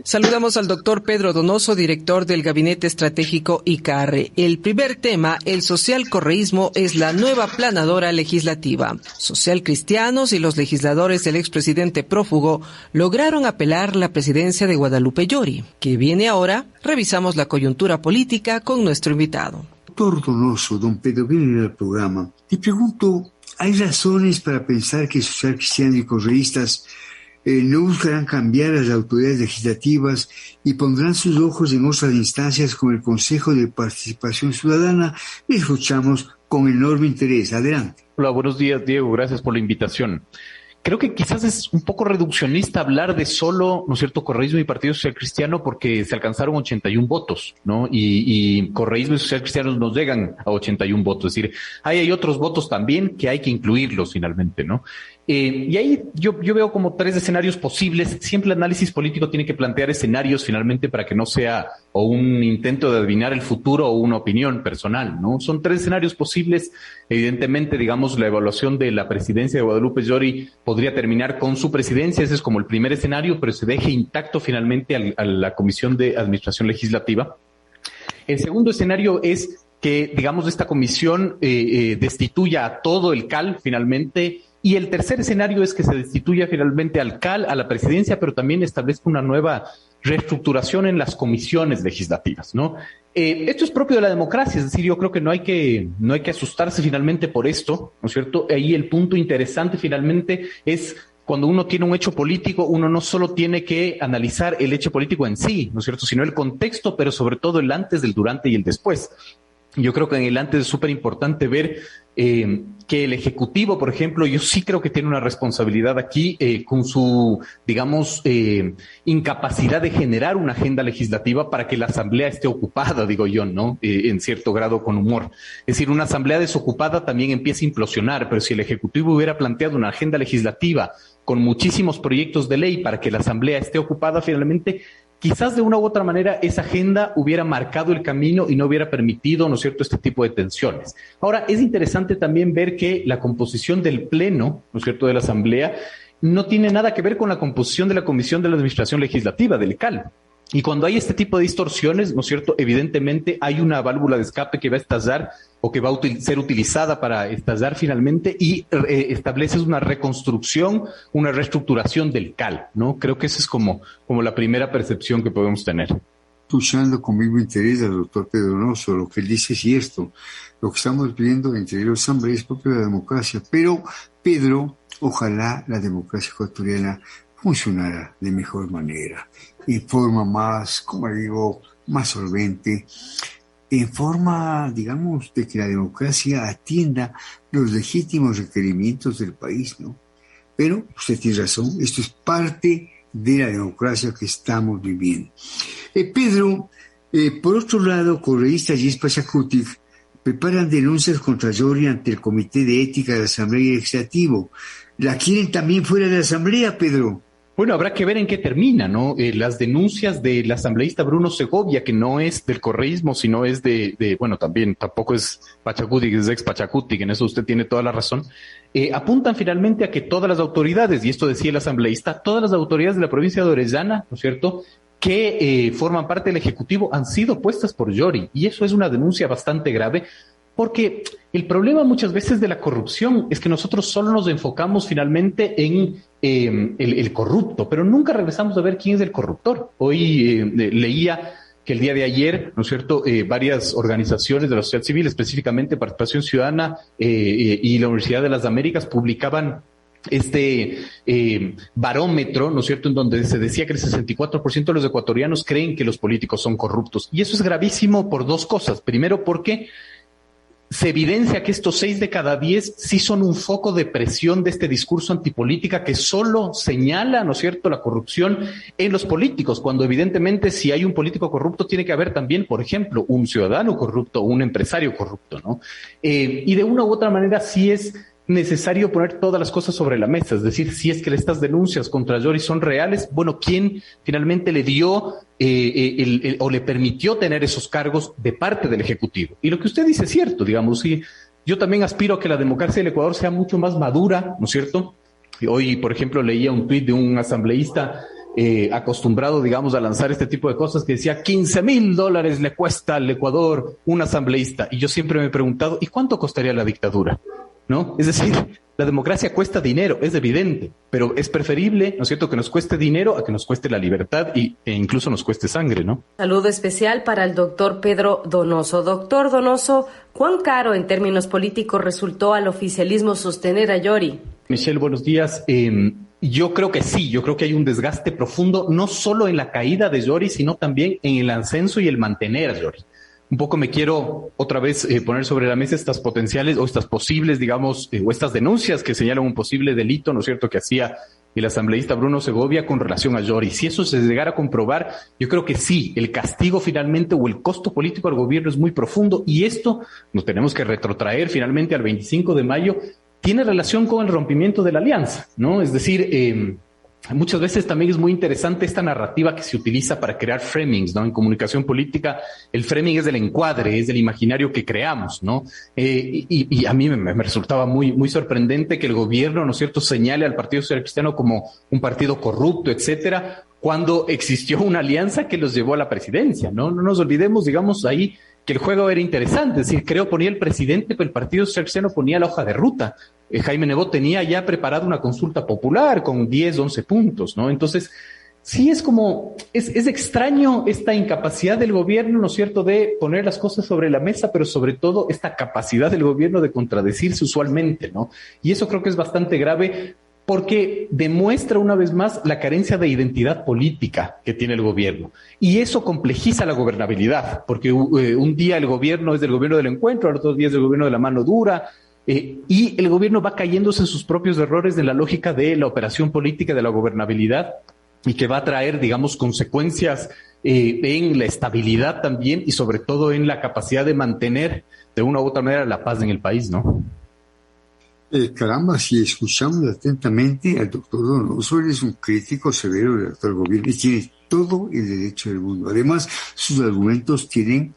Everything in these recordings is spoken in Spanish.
Saludamos al doctor Pedro Donoso, director del Gabinete Estratégico ICARRE. El primer tema, el socialcorreísmo, es la nueva planadora legislativa. Socialcristianos y los legisladores del expresidente prófugo lograron apelar la presidencia de Guadalupe Llori. ¿Qué viene ahora? Revisamos la coyuntura política con nuestro invitado. Doctor Donoso, don Pedro, viene al programa. Te pregunto, ¿hay razones para pensar que socialcristianos y correístas no buscarán cambiar a las autoridades legislativas y pondrán sus ojos en otras instancias como el Consejo de Participación Ciudadana? Les escuchamos con enorme interés. Adelante. Hola, buenos días, Diego. Gracias por la invitación. Creo que quizás es un poco reduccionista hablar de solo, ¿no es cierto?, correísmo y Partido Social Cristiano, porque se alcanzaron 81 votos, ¿no? Y correísmo y social cristianos nos llegan a 81 votos. Es decir, hay otros votos también que hay que incluirlos finalmente, ¿no? Y ahí yo veo como tres escenarios posibles. Siempre el análisis político tiene que plantear escenarios finalmente para que no sea o un intento de adivinar el futuro o una opinión personal, ¿no? Son tres escenarios posibles. Evidentemente, digamos, la evaluación de la presidencia de Guadalupe Llori podría terminar con su presidencia. Ese es como el primer escenario, pero se deje intacto finalmente a la Comisión de Administración Legislativa. El segundo escenario es que, digamos, esta comisión destituya a todo el CAL finalmente. Y el tercer escenario es que se destituya finalmente al CAL, a la presidencia, pero también establezca una nueva reestructuración en las comisiones legislativas, ¿no? Esto es propio de la democracia, es decir, yo creo que no hay que asustarse finalmente por esto, ¿no es cierto? Ahí el punto interesante finalmente es cuando uno tiene un hecho político, uno no solo tiene que analizar el hecho político en sí, ¿no es cierto?, sino el contexto, pero sobre todo el antes, el durante y el después. Yo creo que en el antes es súper importante ver que el Ejecutivo, por ejemplo, yo sí creo que tiene una responsabilidad aquí con su, digamos, incapacidad de generar una agenda legislativa para que la Asamblea esté ocupada, digo yo, ¿no? En cierto grado con humor. Es decir, una Asamblea desocupada también empieza a implosionar, pero si el Ejecutivo hubiera planteado una agenda legislativa con muchísimos proyectos de ley para que la Asamblea esté ocupada, finalmente quizás de una u otra manera esa agenda hubiera marcado el camino y no hubiera permitido, ¿no es cierto?, este tipo de tensiones. Ahora, es interesante también ver que la composición del Pleno, ¿no es cierto?, de la Asamblea no tiene nada que ver con la composición de la Comisión de la Administración Legislativa, del CAL. Y cuando hay este tipo de distorsiones, ¿no es cierto?, evidentemente hay una válvula de escape que va a estallar o que va a ser utilizada para estallar finalmente y estableces una reconstrucción, una reestructuración del CAL, ¿no? Creo que esa es como la primera percepción que podemos tener. Escuchando con mismo interés al doctor Pedro Donoso, lo que él dice es cierto. Lo que estamos viendo entre los Asamblea es propio de la democracia. Pero, Pedro, ojalá la democracia ecuatoriana funcionara de mejor manera, en forma más, como digo, más solvente, en forma, digamos, de que la democracia atienda los legítimos requerimientos del país, ¿no? Pero usted tiene razón, esto es parte de la democracia que estamos viviendo. Pedro, por otro lado, correístas y Pachacutic preparan denuncias contra Llori ante el Comité de Ética de la Asamblea Legislativa. ¿La quieren también fuera de la Asamblea, Pedro? Bueno, habrá que ver en qué termina, ¿no? Las denuncias del asambleísta Bruno Segovia, que no es del correísmo, sino es bueno, tampoco es Pachacutic, es ex Pachacutic, en eso usted tiene toda la razón, apuntan finalmente a que todas las autoridades, y esto decía el asambleísta, todas las autoridades de la provincia de Orellana, ¿no es cierto?, que forman parte del Ejecutivo han sido puestas por Llori, y eso es una denuncia bastante grave, porque el problema muchas veces de la corrupción es que nosotros solo nos enfocamos finalmente en el corrupto, pero nunca regresamos a ver quién es el corruptor. Hoy leía que el día de ayer, ¿no es cierto?, varias organizaciones de la sociedad civil, específicamente Participación Ciudadana y la Universidad de las Américas, publicaban este barómetro, ¿no es cierto?, en donde se decía que el 64% de los ecuatorianos creen que los políticos son corruptos. Y eso es gravísimo por dos cosas. Primero, porque se evidencia que estos 6 de cada 10 sí son un foco de presión de este discurso antipolítica que solo señala, ¿no es cierto?, la corrupción en los políticos, cuando evidentemente si hay un político corrupto tiene que haber también, por ejemplo, un ciudadano corrupto, un empresario corrupto, ¿no? Y de una u otra manera sí es necesario poner todas las cosas sobre la mesa, es decir, si es que estas denuncias contra Llori son reales, bueno, ¿quién finalmente le dio o le permitió tener esos cargos de parte del Ejecutivo? Y lo que usted dice es cierto, digamos, sí, yo también aspiro a que la democracia del Ecuador sea mucho más madura, ¿no es cierto? Y hoy, por ejemplo, leía un tuit de un asambleísta acostumbrado, digamos, a lanzar este tipo de cosas, que decía $15,000 le cuesta al Ecuador un asambleísta. Y yo siempre me he preguntado, ¿y cuánto costaría la dictadura? ¿No? Es decir, la democracia cuesta dinero, es evidente, pero es preferible, ¿no es cierto?, que nos cueste dinero a que nos cueste la libertad e incluso nos cueste sangre, ¿no? Saludo especial para el doctor Pedro Donoso. Doctor Donoso, ¿cuán caro en términos políticos resultó al oficialismo sostener a Yori? Michelle, buenos días. Yo creo que sí, yo creo que hay un desgaste profundo, no solo en la caída de Yori, sino también en el ascenso y el mantener a Yori. Un poco me quiero otra vez poner sobre la mesa estas potenciales o estas posibles, digamos, o estas denuncias que señalan un posible delito, ¿no es cierto?, que hacía el asambleísta Bruno Segovia con relación a Yori. Si eso se llegara a comprobar, yo creo que sí, el castigo finalmente o el costo político al gobierno es muy profundo, y esto nos tenemos que retrotraer finalmente al 25 de mayo, tiene relación con el rompimiento de la alianza, ¿no? Es decir, muchas veces también es muy interesante esta narrativa que se utiliza para crear framings, ¿no? En comunicación política, el framing es del encuadre, es del imaginario que creamos, ¿no? Y a mí me resultaba muy sorprendente que el gobierno, ¿no es cierto?, señale al Partido Social Cristiano como un partido corrupto, etcétera, cuando existió una alianza que los llevó a la presidencia, ¿no? No nos olvidemos, digamos, ahí que el juego era interesante, es decir, creo ponía el presidente, pero el Partido Social Cristiano ponía la hoja de ruta. Jaime Nebot tenía ya preparada una consulta popular con 10, 11 puntos, ¿no? Entonces, sí es como, es extraño esta incapacidad del gobierno, ¿no es cierto?, de poner las cosas sobre la mesa, pero sobre todo esta capacidad del gobierno de contradecirse usualmente, ¿no? Y eso creo que es bastante grave, porque demuestra una vez más la carencia de identidad política que tiene el gobierno. Y eso complejiza la gobernabilidad, porque un día el gobierno es del gobierno del encuentro, al otro día es del gobierno de la mano dura, y el gobierno va cayéndose en sus propios errores de la lógica de la operación política de la gobernabilidad, y que va a traer, digamos, consecuencias en la estabilidad también, y sobre todo en la capacidad de mantener de una u otra manera la paz en el país, ¿no? Caramba, si escuchamos atentamente al doctor Donoso, él es un crítico severo del actual gobierno y tiene todo el derecho del mundo. Además, sus argumentos tienen,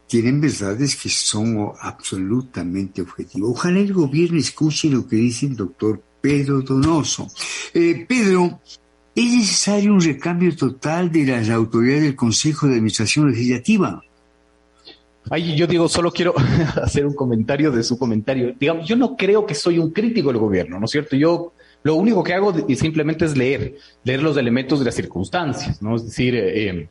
tienen verdades que son absolutamente objetivas. Ojalá el gobierno escuche lo que dice el doctor Pedro Donoso. Pedro, ¿es necesario un recambio total de las autoridades del Consejo de Administración Legislativa? Ay, yo digo, solo quiero hacer un comentario de su comentario. Digamos, yo no creo que soy un crítico del gobierno, ¿no es cierto? Yo lo único que hago simplemente es leer los elementos de las circunstancias, ¿no? Es decir,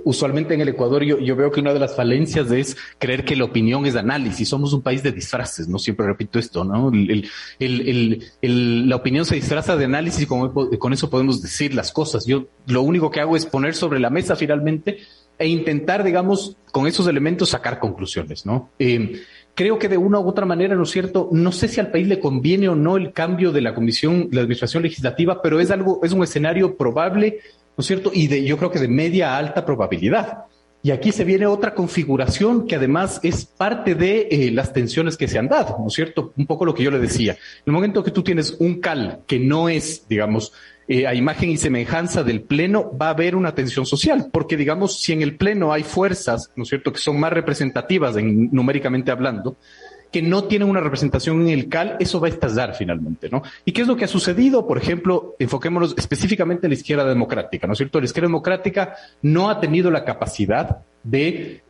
usualmente en el Ecuador yo veo que una de las falencias es creer que la opinión es análisis. Somos un país de disfraces, ¿no? Siempre repito esto, ¿no? La opinión se disfraza de análisis y con eso podemos decir las cosas. Yo lo único que hago es poner sobre la mesa finalmente e intentar, digamos, con esos elementos sacar conclusiones, ¿no? Creo que de una u otra manera, ¿no es cierto?, no sé si al país le conviene o no el cambio de la administración legislativa, pero es un escenario probable, ¿no es cierto?, y yo creo que de media a alta probabilidad. Y aquí se viene otra configuración que además es parte de las tensiones que se han dado, ¿no es cierto? Un poco lo que yo le decía. En el momento que tú tienes un CAL que no es, digamos, a imagen y semejanza del Pleno, va a haber una tensión social, porque, digamos, si en el Pleno hay fuerzas, ¿no es cierto?, que son más representativas numéricamente hablando, que no tienen una representación en el CAL, eso va a estallar finalmente, ¿no? ¿Y qué es lo que ha sucedido? Por ejemplo, enfoquémonos específicamente en la izquierda democrática, ¿no es cierto? La izquierda democrática no ha tenido la capacidad de,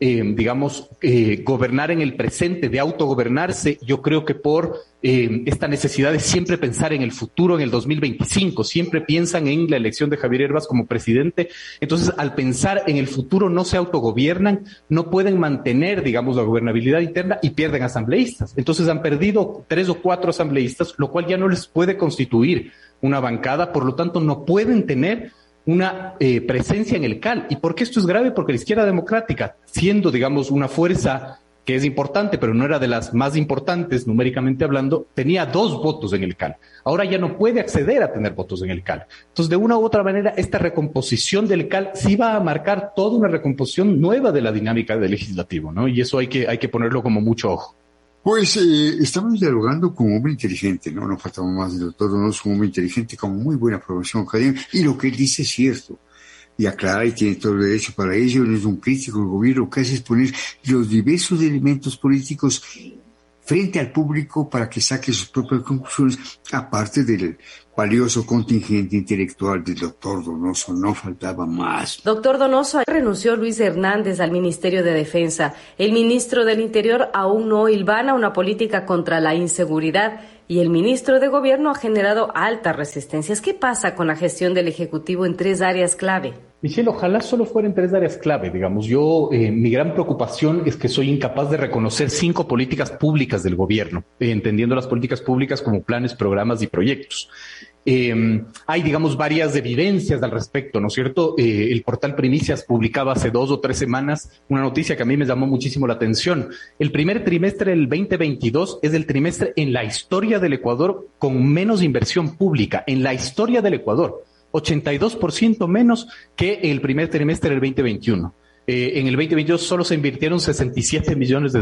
gobernar en el presente, de autogobernarse. Yo creo que por esta necesidad de siempre pensar en el futuro, en el 2025, siempre piensan en la elección de Javier Hervás como presidente. Entonces, al pensar en el futuro, no se autogobiernan, no pueden mantener, digamos, la gobernabilidad interna y pierden asambleístas. Entonces, han perdido 3 o 4 asambleístas, lo cual ya no les puede constituir una bancada, por lo tanto, no pueden tener una presencia en el CAL. ¿Y por qué esto es grave? Porque la izquierda democrática, siendo, digamos, una fuerza que es importante, pero no era de las más importantes numéricamente hablando, tenía 2 votos en el CAL. Ahora ya no puede acceder a tener votos en el CAL. Entonces, de una u otra manera, esta recomposición del CAL sí va a marcar toda una recomposición nueva de la dinámica del legislativo, ¿no? Y eso hay que ponerlo como mucho ojo. Pues estamos dialogando con un hombre inteligente, ¿no? No faltamos más del doctor Donoso, un hombre inteligente con muy buena formación académica, y lo que él dice es cierto. Y aclara, y tiene todo el derecho para ello, no es un crítico del gobierno, lo que hace es poner los diversos elementos políticos frente al público para que saque sus propias conclusiones, aparte del valioso contingente intelectual del doctor Donoso, no faltaba más. Doctor Donoso, renunció Luis Hernández al Ministerio de Defensa. El ministro del Interior aún no hilvana una política contra la inseguridad y el ministro de Gobierno ha generado altas resistencias. ¿Qué pasa con la gestión del Ejecutivo en 3 áreas clave? Michelle, ojalá solo fueran 3 áreas clave, digamos. Mi gran preocupación es que soy incapaz de reconocer 5 políticas públicas del gobierno, entendiendo las políticas públicas como planes, programas y proyectos. Hay, digamos, varias evidencias al respecto, ¿no es cierto? El portal Primicias publicaba hace 2 o 3 semanas una noticia que a mí me llamó muchísimo la atención. El primer trimestre del 2022 es el trimestre en la historia del Ecuador con menos inversión pública, en la historia del Ecuador. 82% menos que el primer trimestre del 2021. En el 2022 solo se invirtieron $67 millones,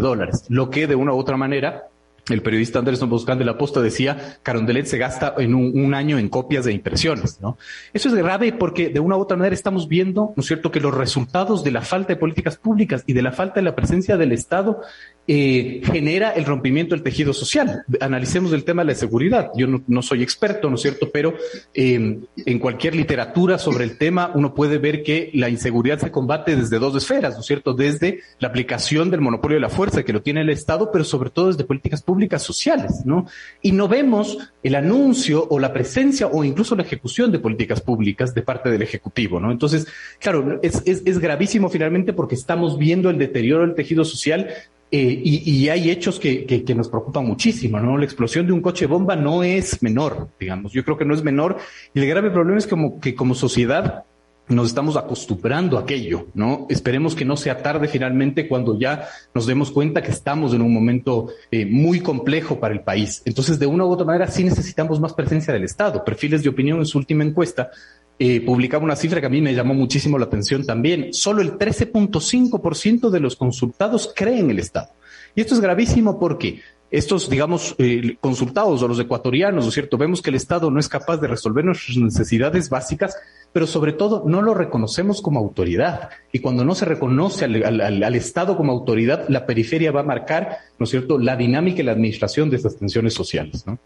lo que de una u otra manera, el periodista Anderson Boscán de La Posta decía, Carondelet se gasta en un año en copias de impresiones, ¿no? Eso es grave porque de una u otra manera estamos viendo, ¿no es cierto?, que los resultados de la falta de políticas públicas y de la falta de la presencia del Estado genera el rompimiento del tejido social. Analicemos el tema de la seguridad. Yo no soy experto, ¿no es cierto?, pero en cualquier literatura sobre el tema uno puede ver que la inseguridad se combate desde 2 esferas, ¿no es cierto?, desde la aplicación del monopolio de la fuerza que lo tiene el Estado, pero sobre todo desde políticas públicas sociales, ¿no? Y no vemos el anuncio o la presencia o incluso la ejecución de políticas públicas de parte del Ejecutivo, ¿no? Entonces, claro, es gravísimo finalmente porque estamos viendo el deterioro del tejido social. Y hay hechos que nos preocupan muchísimo, ¿no? La explosión de un coche bomba no es menor, digamos. Yo creo que no es menor. Y el grave problema es que como sociedad nos estamos acostumbrando a aquello, ¿no? Esperemos que no sea tarde finalmente cuando ya nos demos cuenta que estamos en un momento muy complejo para el país. Entonces, de una u otra manera, sí necesitamos más presencia del Estado. Perfiles de Opinión en su última encuesta publicaba una cifra que a mí me llamó muchísimo la atención también. Solo el 13.5% de los consultados creen en el Estado. Y esto es gravísimo porque estos, digamos, consultados o los ecuatorianos, ¿no es cierto?, vemos que el Estado no es capaz de resolver nuestras necesidades básicas, pero sobre todo no lo reconocemos como autoridad. Y cuando no se reconoce al Estado como autoridad, la periferia va a marcar, ¿no es cierto?, la dinámica y la administración de estas tensiones sociales, ¿no?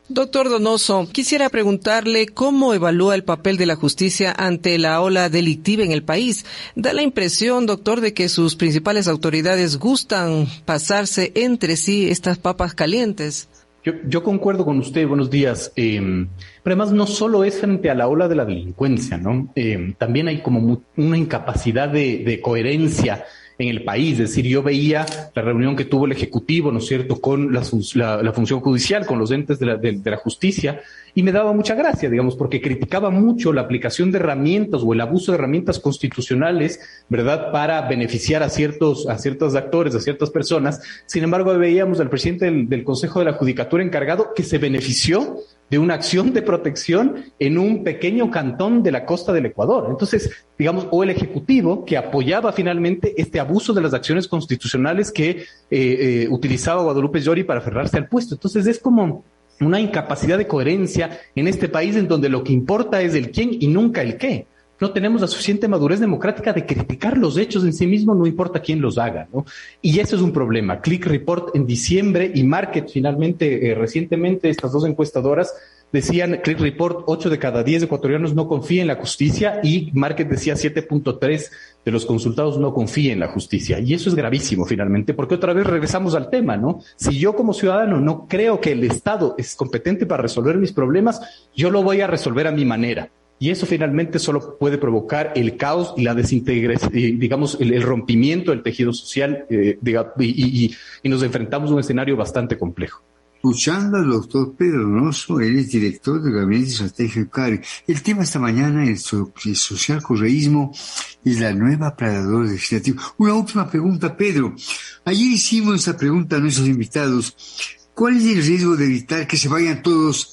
Doctor Donoso, quisiera preguntarle cómo evalúa el papel de la justicia ante la ola delictiva en el país. Da la impresión, doctor, de que sus principales autoridades gustan pasarse entre sí estas papas calientes. Yo concuerdo con usted, buenos días. Pero además no solo es frente a la ola de la delincuencia, ¿no? También hay como una incapacidad de coherencia en el país. Es decir, yo veía la reunión que tuvo el Ejecutivo, ¿no es cierto?, con la función judicial, con los entes de la justicia, y me daba mucha gracia, digamos, porque criticaba mucho la aplicación de herramientas o el abuso de herramientas constitucionales, ¿verdad?, para beneficiar a ciertos actores, a ciertas personas. Sin embargo, veíamos al presidente del Consejo de la Judicatura encargado que se benefició de una acción de protección en un pequeño cantón de la costa del Ecuador. Entonces, digamos, o el Ejecutivo que apoyaba finalmente este abuso de las acciones constitucionales que utilizaba Guadalupe Llori para aferrarse al puesto. Entonces es como una incapacidad de coherencia en este país en donde lo que importa es el quién y nunca el qué. No tenemos la suficiente madurez democrática de criticar los hechos en sí mismos, no importa quién los haga, ¿no? Y eso es un problema. Click Report en diciembre y Market finalmente, recientemente, estas 2 encuestadoras decían, Click Report, 8 de cada 10 ecuatorianos no confían en la justicia y Market decía 7.3 de los consultados no confían en la justicia. Y eso es gravísimo finalmente, porque otra vez regresamos al tema, ¿no? Si yo como ciudadano no creo que el Estado es competente para resolver mis problemas, yo lo voy a resolver a mi manera. Y eso finalmente solo puede provocar el caos y la desintegración, digamos, el rompimiento del tejido social, y nos enfrentamos a un escenario bastante complejo. Escuchando al doctor Pedro Donoso, él es director del Gabinete Estratégico CARE. El tema esta mañana, el social correísmo y la nueva planadora legislativa. Una última pregunta, Pedro. Ayer hicimos esta pregunta a nuestros invitados. ¿Cuál es el riesgo de evitar que se vayan todos,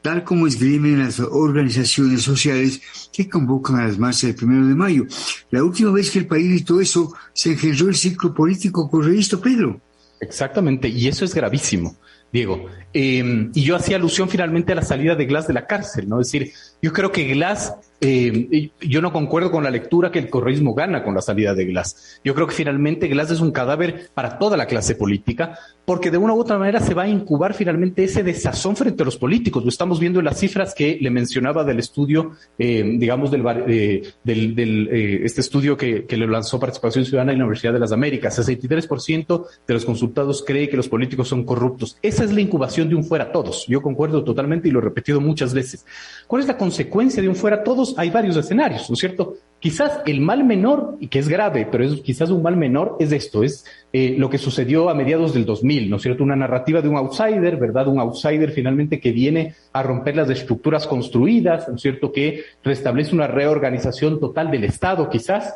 tal como esgrimen las organizaciones sociales que convocan a las marchas del 1 de mayo? La última vez que el país gritó eso, se engendró el ciclo político correísta, Pedro. Exactamente, y eso es gravísimo, Diego. Y yo hacía alusión finalmente a la salida de Glass de la cárcel, ¿no? Es decir, Yo creo que Glass, yo no concuerdo con la lectura que el correísmo gana con la salida de Glass. Yo creo que finalmente Glass es un cadáver para toda la clase política, porque de una u otra manera se va a incubar finalmente ese desazón frente a los políticos. Lo estamos viendo en las cifras que le mencionaba del estudio, digamos, este estudio que le lanzó Participación Ciudadana en la Universidad de las Américas. 63% de los consultados cree que los políticos son corruptos. Esa es la incubación de un fuera todos. Yo concuerdo totalmente y lo he repetido muchas veces. ¿Cuál es la consecuencia de un fuera todos? Hay varios escenarios, ¿no es cierto? Quizás el mal menor, y que es grave, pero es quizás un mal menor, es esto, es lo que sucedió a mediados del 2000, ¿no es cierto? Una narrativa de un outsider, ¿verdad? Un outsider finalmente que viene a romper las estructuras construidas, ¿no es cierto? Que restablece una reorganización total del Estado, quizás,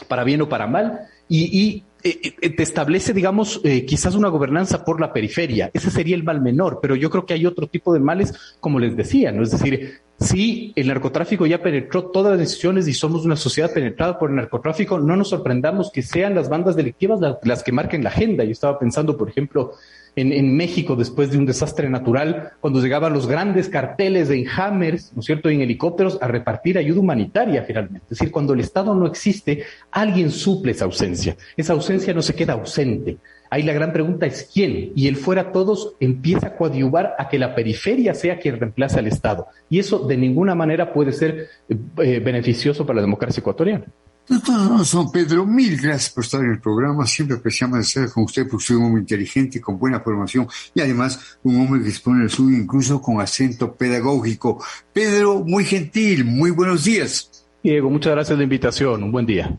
para bien o para mal, y te establece, digamos, quizás una gobernanza por la periferia. Ese sería el mal menor, pero yo creo que hay otro tipo de males, como les decía, ¿no? Es decir, si el narcotráfico ya penetró todas las decisiones y somos una sociedad penetrada por el narcotráfico, no nos sorprendamos que sean las bandas delictivas las que marquen la agenda. Yo estaba pensando, por ejemplo, en México, después de un desastre natural, cuando llegaban los grandes carteles de Hammers, ¿no es cierto?, en helicópteros a repartir ayuda humanitaria finalmente. Es decir, cuando el Estado no existe, alguien suple esa ausencia. Esa ausencia no se queda ausente. Ahí la gran pregunta es ¿quién? Y el fuera todos empieza a coadyuvar a que la periferia sea quien reemplace al Estado. Y eso de ninguna manera puede ser beneficioso para la democracia ecuatoriana. Don Pedro, mil gracias por estar en el programa. Siempre apreciamos estar con usted porque usted es un hombre inteligente, con buena formación y además un hombre que expone el suyo incluso con acento pedagógico. Pedro, muy gentil, muy buenos días. Diego, muchas gracias por la invitación. Un buen día.